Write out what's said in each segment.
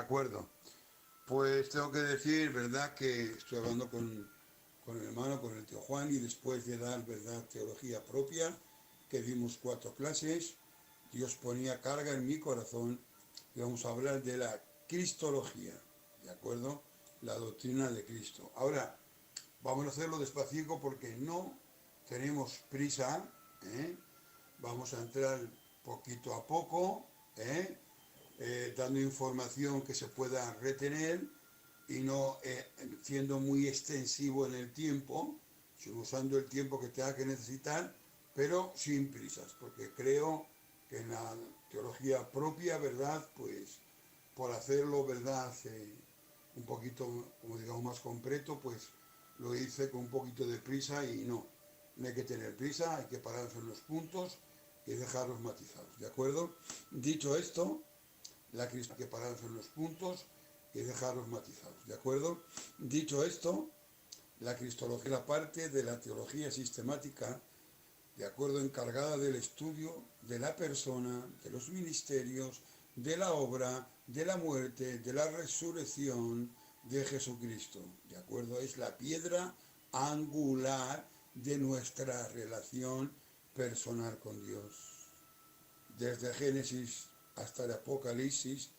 acuerdo. Pues tengo que decir, ¿verdad?, que estoy hablando con el hermano, con el tío Juan, y después de dar, ¿verdad?, teología propia, que dimos 4 clases, Dios ponía carga en mi corazón y vamos a hablar de la cristología, ¿de acuerdo? La doctrina de Cristo. Ahora, vamos a hacerlo despacito porque no tenemos prisa, ¿eh? Vamos a entrar poquito a poco, dando información que se pueda retener y no siendo muy extensivo en el tiempo, sino usando el tiempo que tenga que necesitar, pero sin prisas, porque creo que en la teología propia, ¿verdad?, pues por hacerlo, ¿verdad?, un poquito, como digamos, más completo, pues lo hice con un poquito de prisa y no hay que tener prisa, hay que pararse en los puntos y dejarlos matizados, ¿de acuerdo? Dicho esto, la cristología hay que pararse en los puntos y dejarlos matizados, ¿de acuerdo? Dicho esto, la cristología es la parte de la teología sistemática, de acuerdo, encargada del estudio de la persona, de los ministerios, de la obra, de la muerte, de la resurrección de Jesucristo, ¿de acuerdo? Es la piedra angular de nuestra relación personal con Dios. Desde Génesis hasta el Apocalipsis,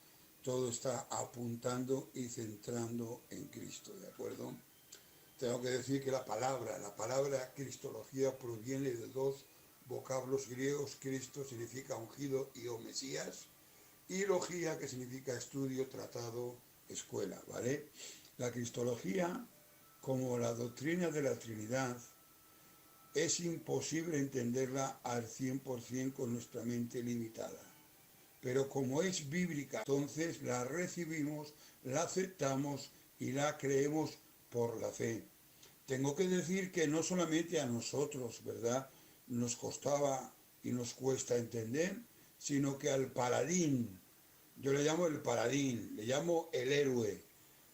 todo está apuntando y centrando en Cristo, ¿de acuerdo? Tengo que decir que la palabra cristología proviene de 2 vocablos griegos. Cristo significa ungido y o Mesías, y logía, que significa estudio, tratado, escuela, ¿vale? La cristología, como la doctrina de la Trinidad, es imposible entenderla al 100% con nuestra mente limitada. Pero como es bíblica, entonces la recibimos, la aceptamos y la creemos por la fe. Tengo que decir que no solamente a nosotros, ¿verdad?, nos costaba y nos cuesta entender, sino que al paladín, yo le llamo el paladín, le llamo el héroe,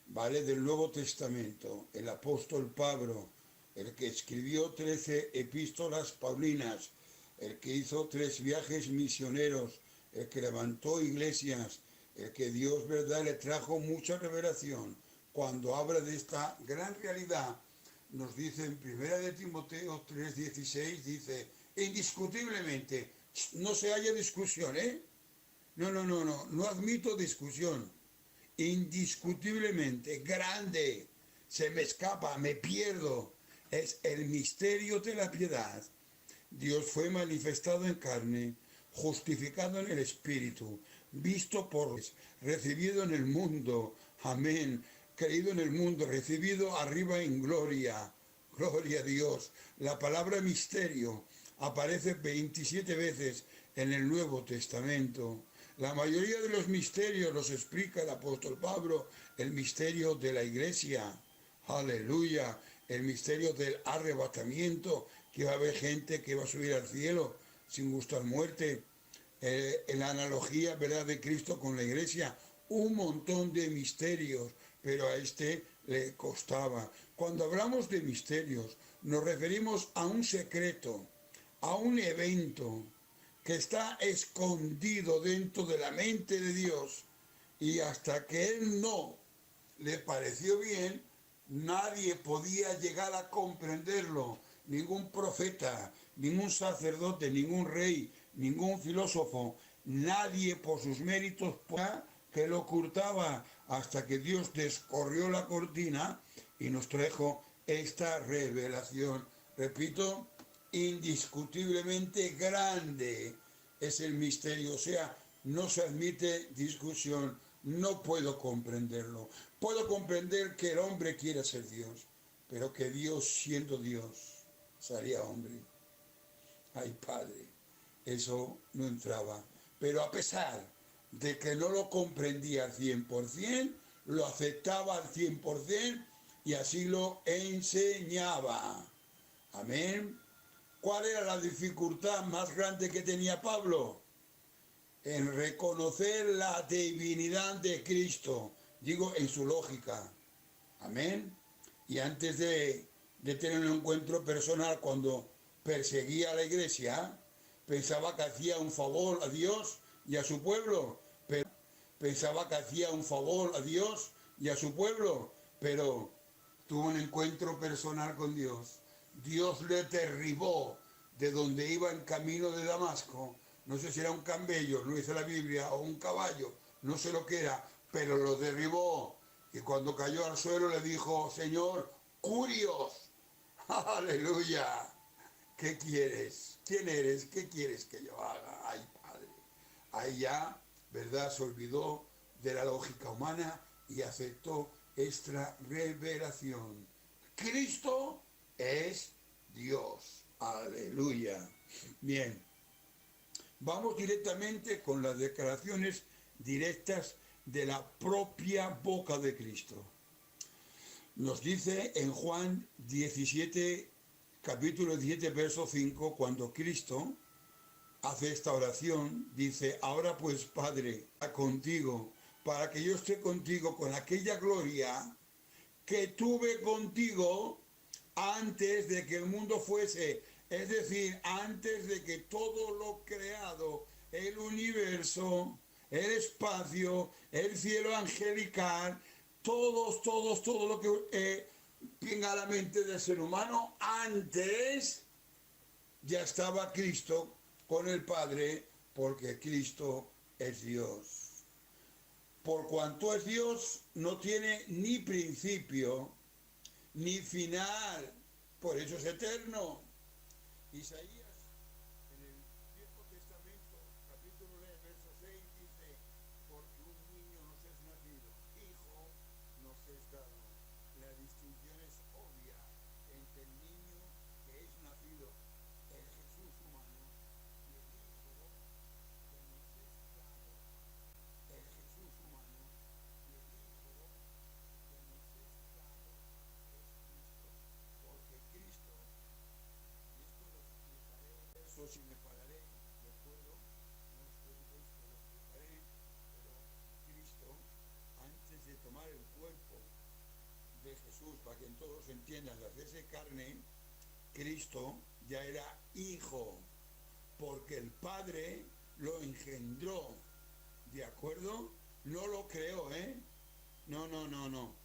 ¿vale?, del Nuevo Testamento, el apóstol Pablo, el que escribió 13 epístolas paulinas, el que hizo 3 viajes misioneros, el que levantó iglesias, el que Dios, ¿verdad?, le trajo mucha revelación. Cuando habla de esta gran realidad, nos dice en 1 de Timoteo 3:16, dice, indiscutiblemente, no se haya discusión, no admito discusión, indiscutiblemente, grande, se me escapa, me pierdo, es el misterio de la piedad. Dios fue manifestado en carne, justificado en el Espíritu, visto por los, recibido en el mundo, amén, creído en el mundo, recibido arriba en gloria, gloria a Dios. La palabra misterio aparece 27 veces en el Nuevo Testamento. La mayoría de los misterios los explica el apóstol Pablo, el misterio de la iglesia, aleluya, el misterio del arrebatamiento, que va a haber gente que va a subir al cielo sin gustar muerte, en la analogía, ¿verdad?, de Cristo con la iglesia, un montón de misterios, pero a este le costaba. Cuando hablamos de misterios, nos referimos a un secreto, a un evento que está escondido dentro de la mente de Dios, y hasta que Él no le pareció bien, nadie podía llegar a comprenderlo, ningún profeta, ningún sacerdote, ningún rey, ningún filósofo, nadie por sus méritos que lo ocultaba, hasta que Dios descorrió la cortina y nos trajo esta revelación. Repito, indiscutiblemente grande es el misterio, o sea, no se admite discusión. No puedo comprenderlo. Puedo comprender que el hombre quiera ser Dios, pero que Dios, siendo Dios, sería hombre. Ay, Padre, eso no entraba. Pero a pesar de que no lo comprendía al 100%, lo aceptaba al 100% y así lo enseñaba. Amén. ¿Cuál era la dificultad más grande que tenía Pablo? En reconocer la divinidad de Cristo, digo, en su lógica. Amén. Y antes de tener un encuentro personal, cuando perseguía a la iglesia, pensaba que hacía un favor a Dios y a su pueblo, pero pensaba que hacía un favor a Dios y a su pueblo, pero tuvo un encuentro personal con Dios. Dios le derribó de donde iba en camino de Damasco. No sé si era un camello, no dice la Biblia, o un caballo, no sé lo que era, pero lo derribó. Y cuando cayó al suelo le dijo, Señor, curios, aleluya. ¿Qué quieres? ¿Quién eres? ¿Qué quieres que yo haga? Ay, Padre. Ahí ya, ¿verdad? Se olvidó de la lógica humana y aceptó esta revelación. Cristo es Dios. Aleluya. Bien, vamos directamente con las declaraciones directas de la propia boca de Cristo. Nos dice en Juan 17, capítulo 17, verso 5, cuando Cristo hace esta oración, dice, ahora pues Padre, contigo, para que yo esté contigo con aquella gloria que tuve contigo antes de que el mundo fuese, es decir, antes de que todo lo creado, el universo, el espacio, el cielo angelical, todo lo que venga a la mente del ser humano, antes ya estaba Cristo con el Padre, porque Cristo es Dios. Por cuanto es Dios, no tiene ni principio ni final, por eso es eterno. Isaías, en el Viejo Testamento, capítulo 9, verso 6, dice, porque un niño nos es nacido, hijo nos es dado. La distinción es obvia entre el niño que es nacido, el Jesús humano, y el hijo que nos es dado, el Jesús humano, y el hijo que nos es dado es Cristo, porque Cristo, y esto lo explicaré, eso si me pararé, de acuerdo, no os preocupéis que lo explicaré, pero Cristo, antes de tomar el cuerpo de Jesús, para que en todos entiendan, de hacerse carne, Cristo ya era hijo, porque el Padre lo engendró, ¿de acuerdo? No lo creó, ¿eh? No.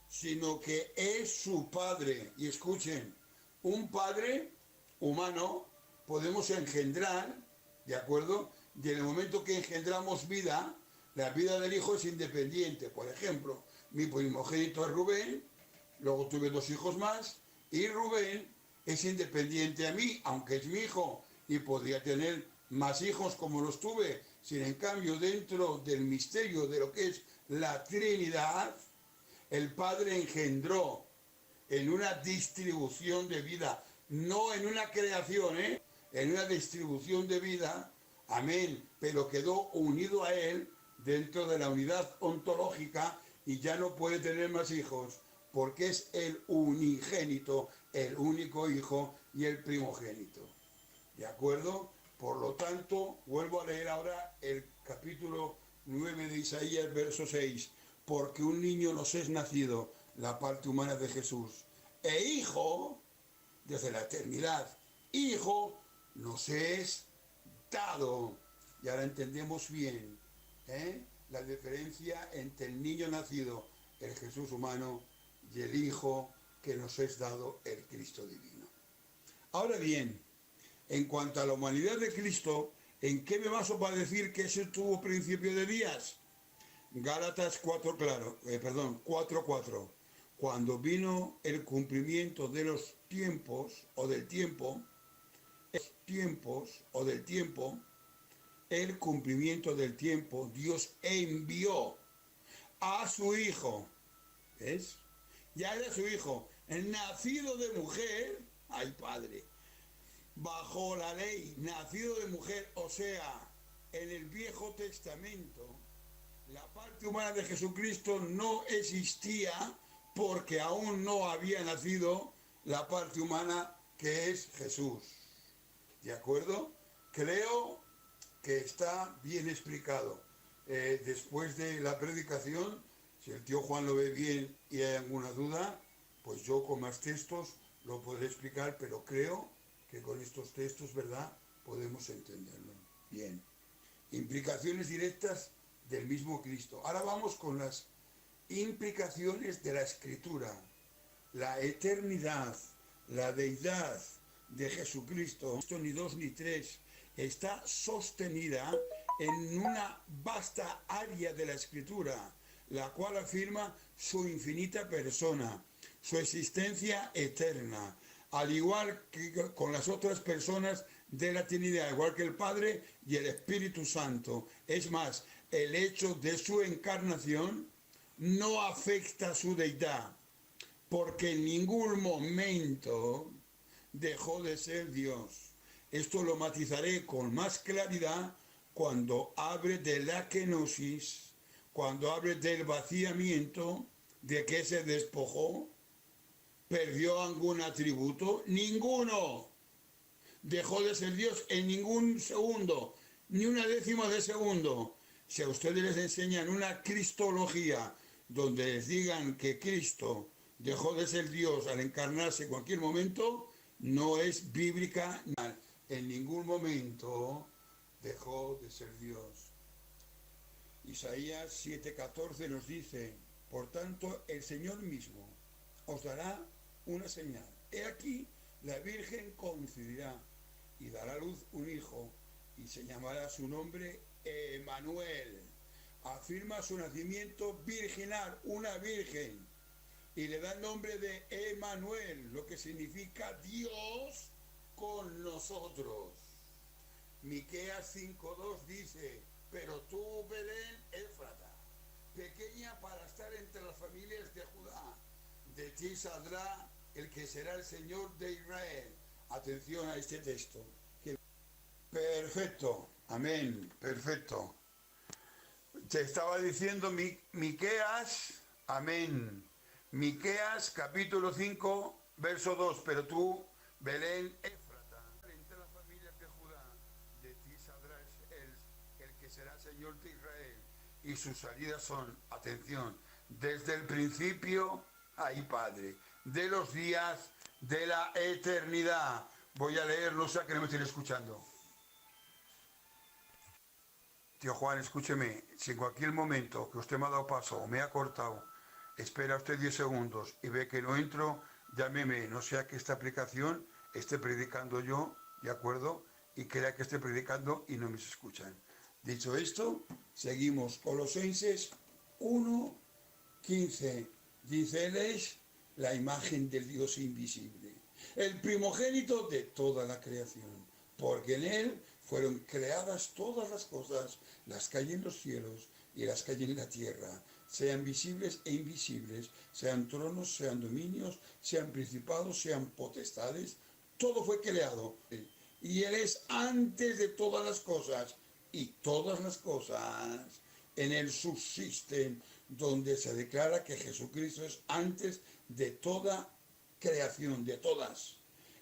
Sino que es su Padre. Y escuchen, un Padre humano podemos engendrar, ¿de acuerdo? Y en el momento que engendramos vida, la vida del hijo es independiente. Por ejemplo, mi primogénito es Rubén, luego tuve 2 hijos más, y Rubén es independiente a mí, aunque es mi hijo, y podría tener más hijos como los tuve. Sin en cambio, dentro del misterio de lo que es la Trinidad, el Padre engendró en una distribución de vida, no en una creación, en una distribución de vida, amén, pero quedó unido a Él dentro de la unidad ontológica y ya no puede tener más hijos, porque es el unigénito, el único hijo y el primogénito. ¿De acuerdo? Por lo tanto, vuelvo a leer ahora el capítulo 9 de Isaías, verso 6. Porque un niño nos es nacido, la parte humana de Jesús, e hijo, desde la eternidad, hijo nos es dado. Y ahora entendemos bien la diferencia entre el niño nacido, el Jesús humano, y el hijo que nos es dado, el Cristo divino. Ahora bien, en cuanto a la humanidad de Cristo, ¿en qué me baso para decir que ese tuvo principio de días? Gálatas 4:4. Cuando vino el cumplimiento de los tiempos o del tiempo, el cumplimiento del tiempo, Dios envió a su hijo. ¿Ves? Ya era su hijo, el nacido de mujer, ay Padre, bajo la ley, nacido de mujer, o sea, en el Viejo Testamento, la parte humana de Jesucristo no existía porque aún no había nacido la parte humana que es Jesús. ¿De acuerdo? Creo que está bien explicado. Después de la predicación, si el tío Juan lo ve bien y hay alguna duda, pues yo con más textos lo podré explicar, pero creo que con estos textos, ¿verdad?, podemos entenderlo. Bien. Implicaciones directas del mismo Cristo. Ahora vamos con las implicaciones de la Escritura. La eternidad, la deidad de Jesucristo, ni dos ni tres, está sostenida en una vasta área de la Escritura, la cual afirma su infinita persona, su existencia eterna, al igual que con las otras personas de la Trinidad, igual que el Padre y el Espíritu Santo. Es más, el hecho de su encarnación no afecta a su deidad, porque en ningún momento dejó de ser Dios. Esto lo matizaré con más claridad cuando hable de la kenosis, cuando hable del vaciamiento, de que se despojó, perdió algún atributo, ninguno. Dejó de ser Dios en ningún segundo, ni una décima de segundo. Si a ustedes les enseñan una cristología donde les digan que Cristo dejó de ser Dios al encarnarse en cualquier momento, no es bíblica. En ningún momento dejó de ser Dios. Isaías 7:14 nos dice: por tanto, el Señor mismo os dará una señal. He aquí, la Virgen concebirá y dará a luz un hijo, y se llamará su nombre Emmanuel. Afirma su nacimiento virginal, una virgen, y le da el nombre de Emmanuel, lo que significa Dios con nosotros. Miqueas 5:2 dice: pero tú, Belén Éfrata, pequeña para estar entre las familias de Judá, de ti saldrá el que será el Señor de Israel. Atención a este texto. Perfecto, amén, perfecto. Te estaba diciendo Miqueas, amén. Miqueas capítulo 5, verso 2, pero tú, Belén Éfrata, entre las familias de Judá, de ti saldrá el que será Señor de Israel. Y sus salidas son, atención, desde el principio, ahí Padre, de los días de la eternidad. Voy a leerlo, o sea que no me estén escuchando. Tío Juan, escúcheme, si en cualquier momento que usted me ha dado paso o me ha cortado, espera usted 10 segundos y ve que no entro, llámeme, no sea que esta aplicación esté predicando yo, ¿de acuerdo? Y crea que esté predicando y no me escuchan. Dicho esto, seguimos. Colosenses 1:15. Dice: Él es la imagen del Dios invisible, el primogénito de toda la creación, porque en Él fueron creadas todas las cosas, las que hay en los cielos y las que hay en la tierra, sean visibles e invisibles, sean tronos, sean dominios, sean principados, sean potestades. Todo fue creado. Y Él es antes de todas las cosas, y todas las cosas en Él subsisten, donde se declara que Jesucristo es antes de toda creación, de todas.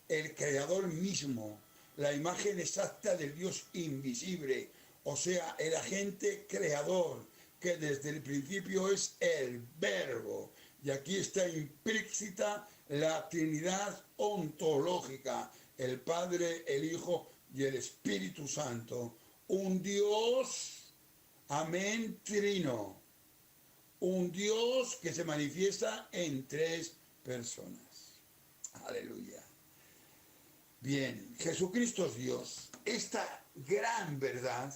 El Creador mismo, la imagen exacta del Dios invisible, o sea, el agente creador, que desde el principio es el Verbo. Y aquí está implícita la Trinidad ontológica, el Padre, el Hijo y el Espíritu Santo. Un Dios, amén, trino. Un Dios que se manifiesta en tres personas. Aleluya. Bien, Jesucristo es Dios. Esta gran verdad,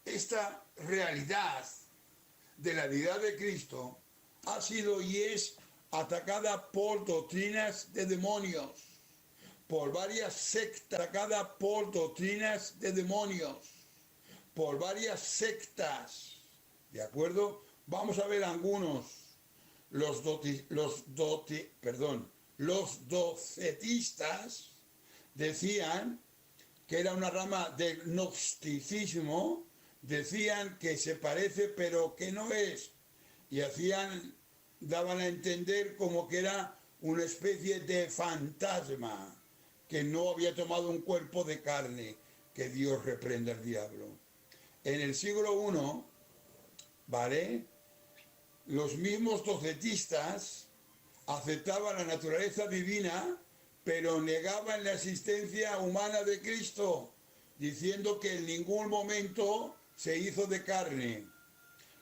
esta realidad de la deidad de Cristo ha sido y es atacada por doctrinas de demonios, por varias sectas, atacada por doctrinas de demonios, por varias sectas, ¿de acuerdo? Vamos a ver algunos. Los docetistas decían que era una rama del gnosticismo, decían que se parece pero que no es, y daban a entender como que era una especie de fantasma que no había tomado un cuerpo de carne. Que Dios reprenda al diablo. En el siglo I, ¿vale?, los mismos docetistas aceptaban la naturaleza divina, pero negaban la existencia humana de Cristo, diciendo que en ningún momento se hizo de carne.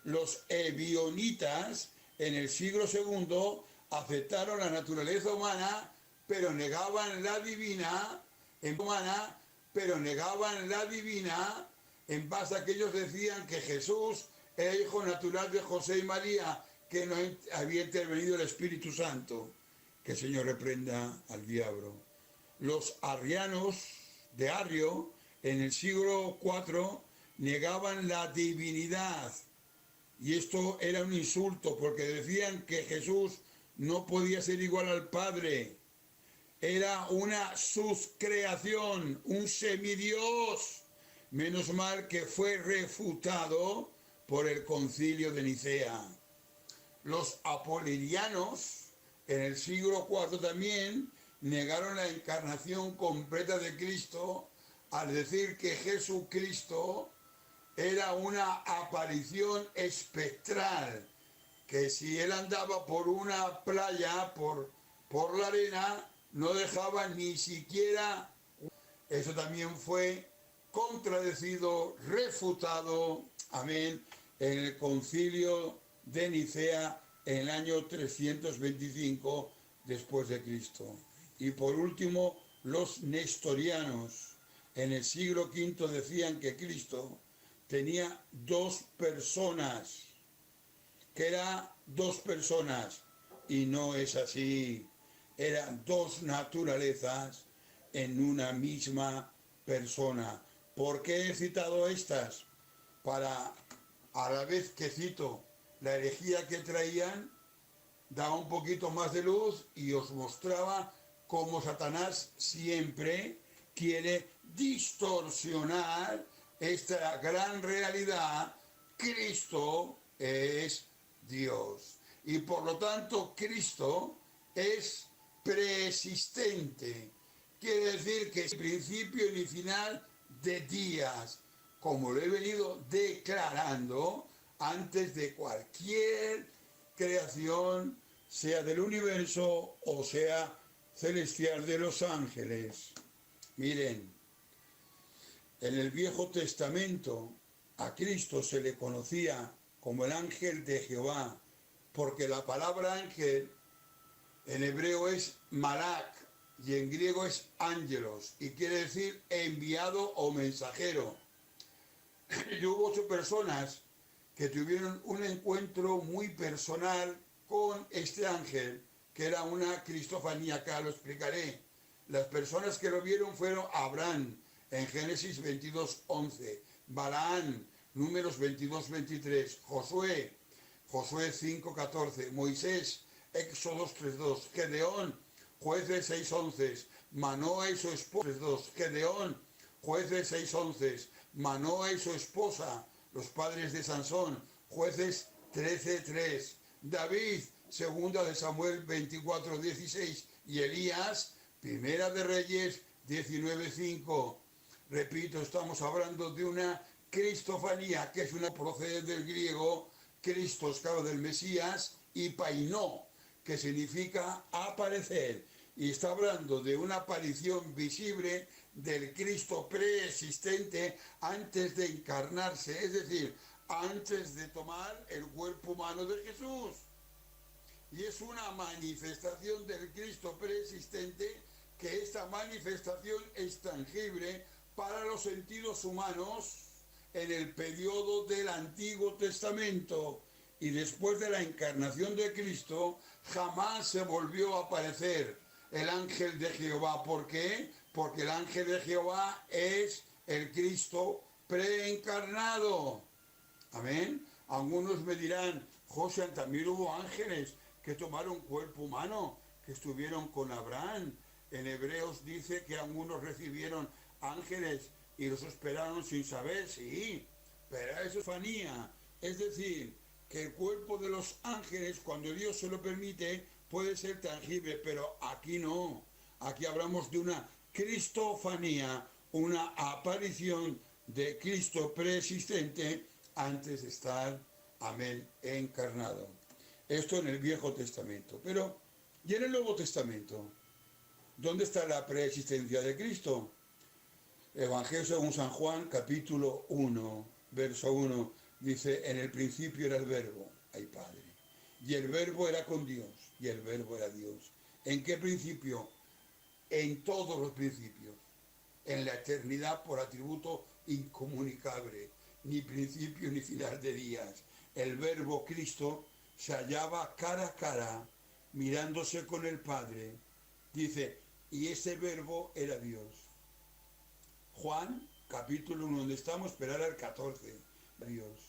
Los ebionitas en el siglo segundo aceptaron la naturaleza humana, pero negaban la divina, en base a que ellos decían que Jesús era hijo natural de José y María, que no había intervenido el Espíritu Santo. Que el Señor reprenda al diablo. Los arrianos de Arrio en el siglo IV negaban la divinidad, y esto era un insulto porque decían que Jesús no podía ser igual al Padre, era una subcreación, un semidios. Menos mal que fue refutado por el Concilio de Nicea. Los apolinianos en el siglo IV también negaron la encarnación completa de Cristo al decir que Jesucristo era una aparición espectral, que si él andaba por una playa, por la arena, no dejaba ni siquiera. Eso también fue contradecido, refutado, amén, en el Concilio de Nicea en el año 325 después de Cristo. Y por último, los nestorianos en el siglo V decían que Cristo tenía dos personas, que eran dos personas, y no es así. Eran dos naturalezas en una misma persona. ¿Por qué he citado estas? Para, a la vez que cito la herejía que traían, daba un poquito más de luz y os mostraba cómo Satanás siempre quiere distorsionar esta gran realidad. Cristo es Dios. Y por lo tanto, Cristo es preexistente. Quiere decir que es principio ni final de días, como lo he venido declarando antes de cualquier creación, sea del universo o sea celestial de los ángeles. Miren, en el Viejo Testamento a Cristo se le conocía como el ángel de Jehová, porque la palabra ángel en hebreo es malak y en griego es ángelos, y quiere decir enviado o mensajero. Y hubo 8 personas que tuvieron un encuentro muy personal con este ángel, que era una cristofanía. Acá lo explicaré. Las personas que lo vieron fueron Abraham, en Génesis 22:11, Balaán, Números 22:23, Josué 5:14, Moisés, Éxodos 3:2, Gedeón, Jueces 6:11, Manoa y su esposa 3:2, Gedeón, Jueces 6:11, Manoa y su esposa, los padres de Sansón, Jueces 13:3, David, segunda de Samuel 24:16, y Elías, primera de Reyes 19:5. Repito, estamos hablando de una cristofanía, que es una procede del griego Christos, claro, del Mesías, y painó, que significa aparecer, y está hablando de una aparición visible del Cristo preexistente antes de encarnarse, es decir, antes de tomar el cuerpo humano de Jesús. Y es una manifestación del Cristo preexistente, que esta manifestación es tangible para los sentidos humanos en el periodo del Antiguo Testamento, y después de la encarnación de Cristo jamás se volvió a aparecer el ángel de Jehová. ¿Por qué? Porque el ángel de Jehová es el Cristo preencarnado. Amén. Algunos me dirán, José, también hubo ángeles que tomaron cuerpo humano, que estuvieron con Abraham. En Hebreos dice que algunos recibieron ángeles y los esperaron sin saber. Sí, pero eso es fanía. Es decir, que el cuerpo de los ángeles, cuando Dios se lo permite, puede ser tangible, pero aquí no. Aquí hablamos de una cristofanía, una aparición de Cristo preexistente antes de estar, amén, encarnado. Esto en el Viejo Testamento. Pero, ¿y en el Nuevo Testamento? ¿Dónde está la preexistencia de Cristo? Evangelio según San Juan, capítulo 1, verso 1. Dice, en el principio era el verbo, ay Padre, y el verbo era con Dios, y el verbo era Dios. ¿En qué principio? En todos los principios. En la eternidad por atributo incomunicable, ni principio ni final de días. El verbo Cristo se hallaba cara a cara, mirándose con el Padre. Dice, y ese verbo era Dios. Juan, capítulo 1, donde estamos, pero ahora el 14. Dios.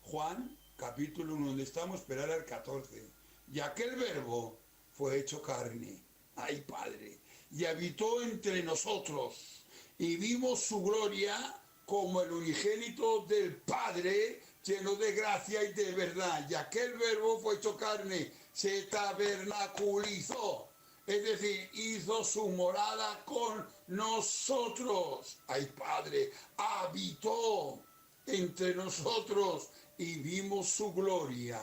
Juan, capítulo 1, donde estamos, pero ahora el 14. Y aquel verbo fue hecho carne. Ay, Padre. Y habitó entre nosotros. Y vimos su gloria como el unigénito del Padre, lleno de gracia y de verdad. Y aquel verbo fue hecho carne, se tabernaculizó. Es decir, hizo su morada con nosotros. Ay, Padre, habitó entre nosotros y vimos su gloria.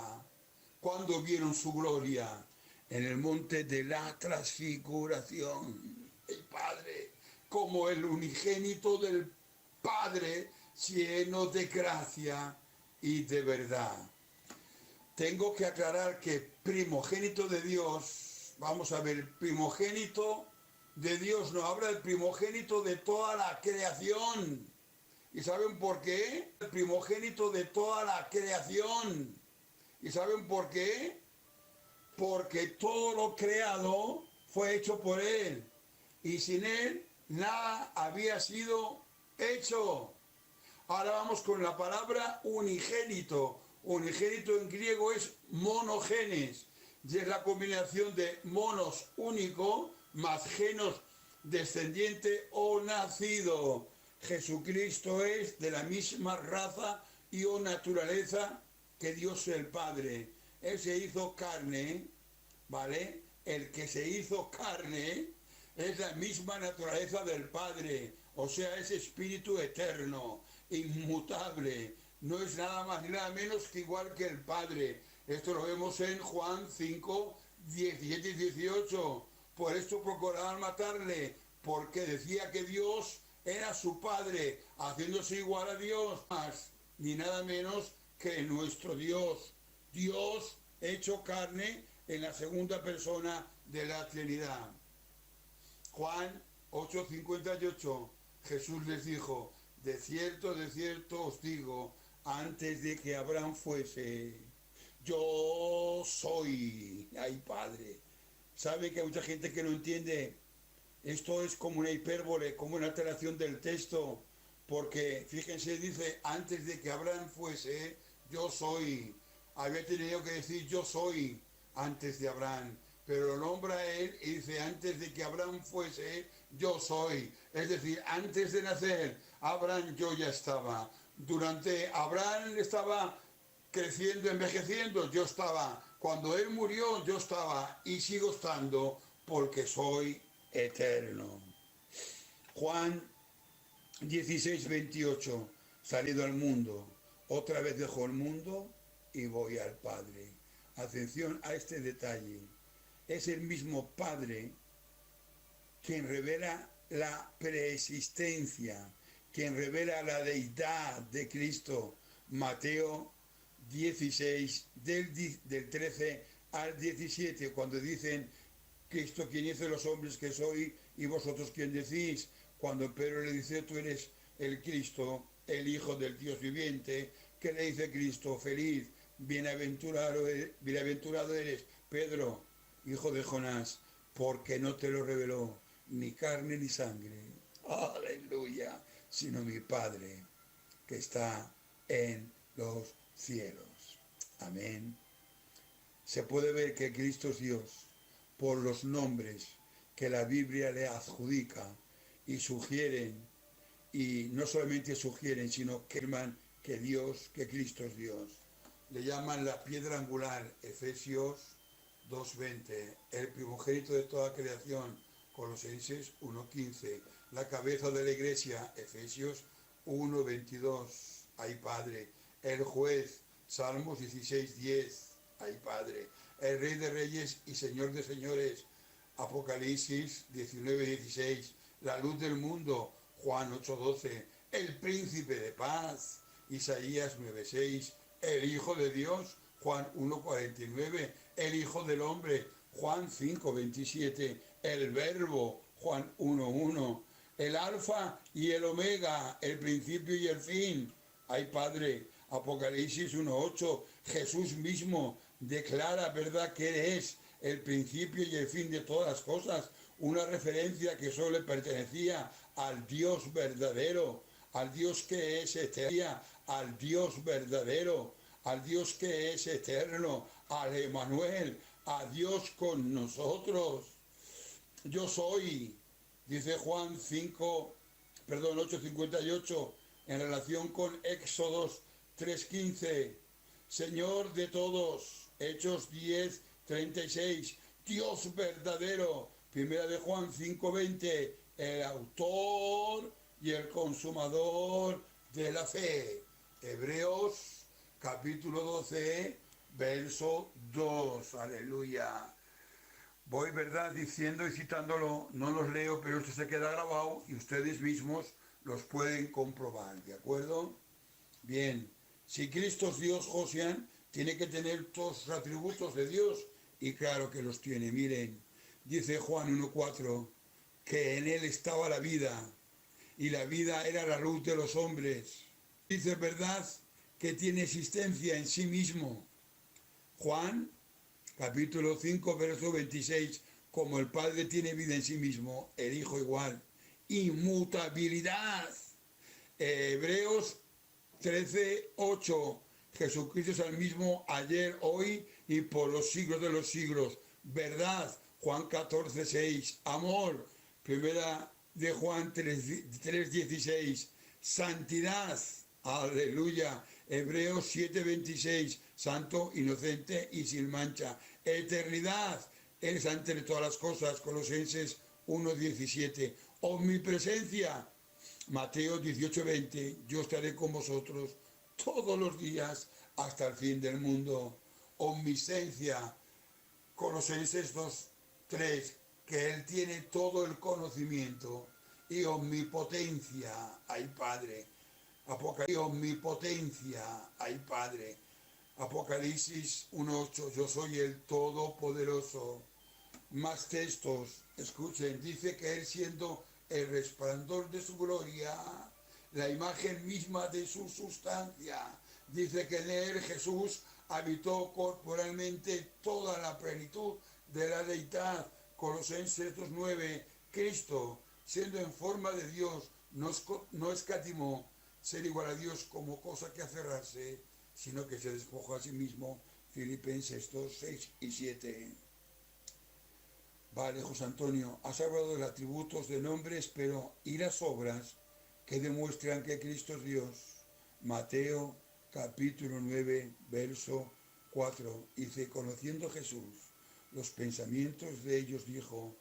¿Cuándo vieron su gloria? En el monte de la transfiguración. El Padre, como el unigénito del Padre, lleno de gracia y de verdad. Tengo que aclarar que primogénito de Dios, vamos a ver, primogénito de Dios no habla del primogénito de toda la creación. ¿Y saben por qué? El primogénito de toda la creación. ¿Y saben por qué? Porque todo lo creado fue hecho por Él. Y sin Él nada había sido hecho. Ahora vamos con la palabra unigénito. Unigénito en griego es monogenes. Y es la combinación de monos, único, más genos, descendiente o nacido. Jesucristo es de la misma raza y o naturaleza que Dios el Padre. Él se hizo carne, ¿vale? El que se hizo carne es la misma naturaleza del Padre, o sea, es espíritu eterno, inmutable, no es nada más ni nada menos que igual que el Padre. Esto lo vemos en Juan 5, 17 y 18. Por esto procuraban matarle, porque decía que Dios era su Padre, haciéndose igual a Dios, más ni nada menos que nuestro Dios. Dios hecho carne en la segunda persona de la Trinidad. Juan 8:58, Jesús les dijo, de cierto os digo, antes de que Abraham fuese, yo soy. Ay, Padre. ¿Sabe que hay mucha gente que no entiende? Esto es como una hipérbole, como una alteración del texto, porque fíjense, dice, antes de que Abraham fuese, yo soy. Había tenido que decir yo soy antes de Abraham, pero lo nombra a él y dice, antes de que Abraham fuese, yo soy. Es decir, antes de nacer, Abraham yo ya estaba. Durante Abraham estaba creciendo, envejeciendo, yo estaba. Cuando él murió, yo estaba y sigo estando porque soy eterno. Juan 16:28, salido al mundo, otra vez dejo el mundo y voy al Padre. Atención a este detalle. Es el mismo Padre quien revela la preexistencia, quien revela la deidad de Cristo. Mateo 16, del 13 al 17, cuando dicen, Cristo, ¿quién hizo los hombres que soy? Y vosotros, ¿quién decís? Cuando Pedro le dice, tú eres el Cristo, el Hijo del Dios viviente, ¿qué le dice Cristo? Feliz, bienaventurado eres, Pedro, hijo de Jonás, porque no te lo reveló ni carne ni sangre, aleluya, sino mi Padre que está en los cielos. Amén. Se puede ver que Cristo es Dios por los nombres que la Biblia le adjudica y sugieren, y no solamente sugieren, sino que afirman que Dios, que Cristo es Dios. Le llaman la piedra angular, Efesios 2:20, el primogénito de toda creación, Colosenses 1:15, la cabeza de la iglesia, Efesios 1:22, ay Padre, el juez, Salmos 16:10, ay Padre, el Rey de Reyes y Señor de Señores, Apocalipsis 19:16, la luz del mundo, Juan 8:12, el Príncipe de Paz, Isaías 9:6, el Hijo de Dios, Juan 1:49, el Hijo del Hombre, Juan 5:27, el Verbo, Juan 1:1, el Alfa y el Omega, el principio y el fin. Ay Padre, Apocalipsis 1:8, Jesús mismo declara, ¿verdad?, que Él es el principio y el fin de todas las cosas, una referencia que solo le pertenecía al Dios verdadero, al Dios que es eterno, al Dios verdadero, al Dios que es eterno, al Emmanuel, a Dios con nosotros. Yo soy, dice Juan 8:58, en relación con Éxodos 3:15, Señor de todos, Hechos 10:36, Dios verdadero, primera de Juan 5:20, el autor y el consumador de la fe. Hebreos capítulo 12, verso 2, aleluya. Voy, ¿verdad?, diciendo y citándolo, no los leo, pero esto se queda grabado y ustedes mismos los pueden comprobar, ¿de acuerdo? Bien, si Cristo es Dios, Josian, tiene que tener todos los atributos de Dios, y claro que los tiene. Miren, dice Juan 1:4, que en Él estaba la vida, y la vida era la luz de los hombres. Dice, ¿verdad?, que tiene existencia en sí mismo. Juan capítulo 5, verso 26, como el Padre tiene vida en sí mismo, el Hijo igual. Inmutabilidad. Hebreos 13:8, Jesucristo es el mismo ayer, hoy y por los siglos de los siglos. Verdad. Juan 14:6, amor. Primera de Juan 3:16, santidad. Aleluya. Hebreos 7:26, santo, inocente y sin mancha. Eternidad, es ante todas las cosas. Colosenses 1:17. Omnipresencia, Mateo 18:20, yo estaré con vosotros todos los días hasta el fin del mundo. Omnisciencia, Colosenses 2:3, que Él tiene todo el conocimiento. Y omnipotencia, ay Padre. Apocalipsis, omnipotencia, ay Padre. Apocalipsis 1:8, yo soy el Todopoderoso. Más textos, escuchen, dice que Él, siendo el resplandor de su gloria, la imagen misma de su sustancia, dice que en Él, Jesús, habitó corporalmente toda la plenitud de la deidad. Colosenses 2:9, Cristo, siendo en forma de Dios, no escatimó ser igual a Dios como cosa que aferrarse, sino que se despojó a sí mismo. Filipenses 2:6-7. Vale, José Antonio, has hablado de los atributos, de nombres, pero ¿y las obras que demuestran que Cristo es Dios? Mateo capítulo 9, verso 4, dice, conociendo Jesús los pensamientos de ellos, dijo,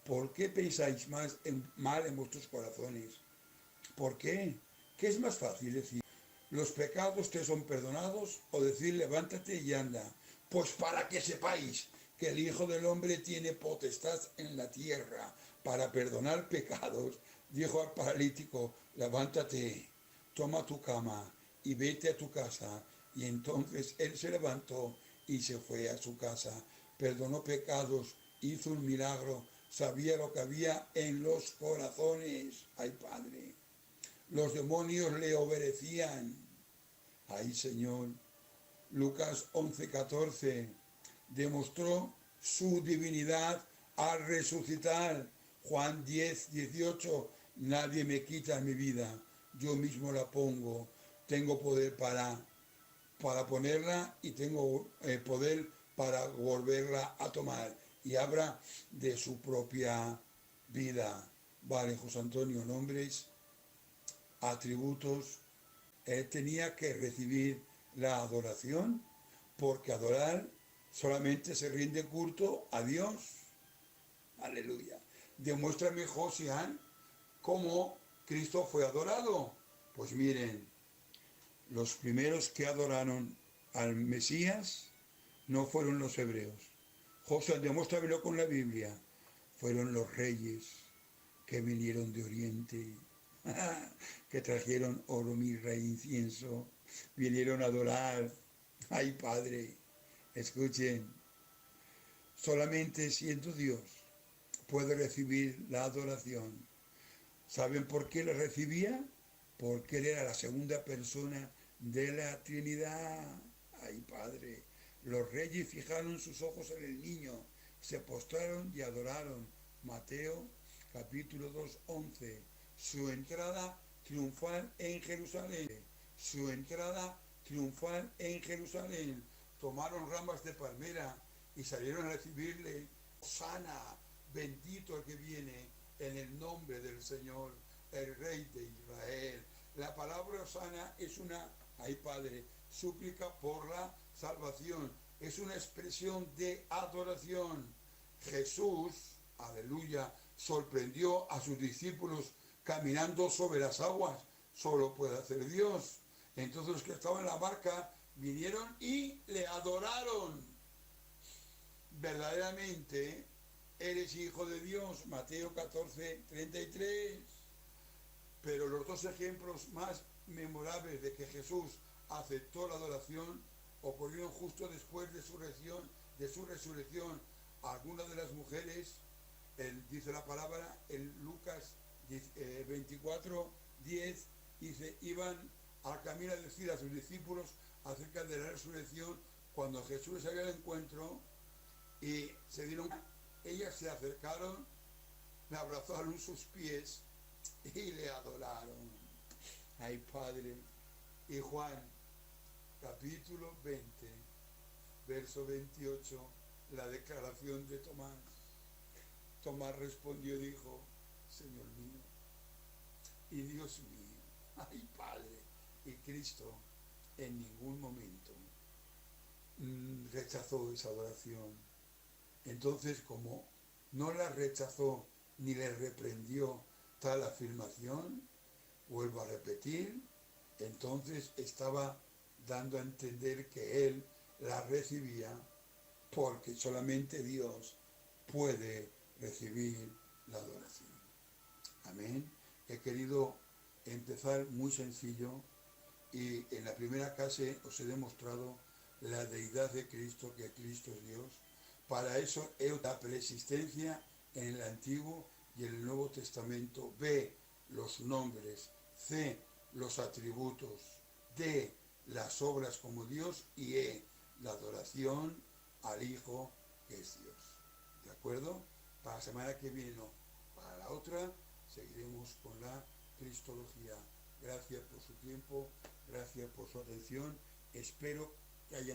¿por qué pensáis mal en vuestros corazones? ¿Por qué? ¿Qué es más fácil decir? ¿Los pecados te son perdonados? O decir, levántate y anda. Pues para que sepáis que el Hijo del Hombre tiene potestad en la tierra para perdonar pecados, dijo al paralítico, levántate, toma tu cama y vete a tu casa. Y entonces él se levantó y se fue a su casa. Perdonó pecados, hizo un milagro, sabía lo que había en los corazones. Ay, Padre. Los demonios le obedecían. Ay, Señor. Lucas 11:14. Demostró su divinidad al resucitar. Juan 10:18. Nadie me quita mi vida, yo mismo la pongo. Tengo poder para ponerla y tengo poder para volverla a tomar. Y habla de su propia vida. Vale, José Antonio, nombres, atributos. Él tenía que recibir la adoración, porque adorar solamente se rinde culto a Dios. Aleluya. Demuéstrame, Josian, cómo Cristo fue adorado. Pues miren, los primeros que adoraron al Mesías no fueron los hebreos. Josian, demuéstramelo con la Biblia. Fueron los reyes que vinieron de Oriente, que trajeron oro, mirra e incienso. vinieron a adorar. Ay, Padre, escuchen, solamente siendo Dios puede recibir la adoración. ¿Saben por qué la recibía? Porque Él era la segunda persona de la Trinidad. Ay, Padre. Los reyes fijaron sus ojos en el niño, se postraron y adoraron. Mateo capítulo 2, 11. Su entrada triunfal en Jerusalén. Su entrada triunfal en Jerusalén. Tomaron ramas de palmera y salieron a recibirle. Sana, bendito el que viene en el nombre del Señor, el Rey de Israel. La palabra sana es una, ay Padre, súplica por la salvación. Es una expresión de adoración. Jesús, aleluya, sorprendió a sus discípulos caminando sobre las aguas. Solo puede hacer Dios. Entonces los que estaban en la barca vinieron y le adoraron. Verdaderamente eres hijo de Dios, Mateo 14, 33. Pero los dos ejemplos más memorables de que Jesús aceptó la adoración ocurrieron justo después de su resurrección. Algunas de las mujeres, dice la palabra en Lucas 24, 10, dice, iban al camino a decir a sus discípulos acerca de la resurrección cuando Jesús salió al encuentro y se dieron, ellas se acercaron, le abrazaron sus pies y le adoraron. Ay, Padre. Y Juan, capítulo 20, verso 28, la declaración de Tomás. Tomás respondió y dijo, Señor mío y Dios mío. Ay, Padre. Y Cristo en ningún momento rechazó esa adoración. Entonces, como no la rechazó ni le reprendió tal afirmación, vuelvo a repetir, entonces estaba dando a entender que él la recibía porque solamente Dios puede recibir la adoración. Amén. He querido empezar muy sencillo y en la primera clase os he demostrado la deidad de Cristo, que Cristo es Dios. Para eso la preexistencia en el Antiguo y en el Nuevo Testamento. B, los nombres. C, los atributos. D, las obras como Dios. Y E, la adoración al Hijo que es Dios. ¿De acuerdo? Para la semana que viene, no, para la otra, seguiremos con la Cristología. Gracias por su tiempo, gracias por su atención. Espero que hayan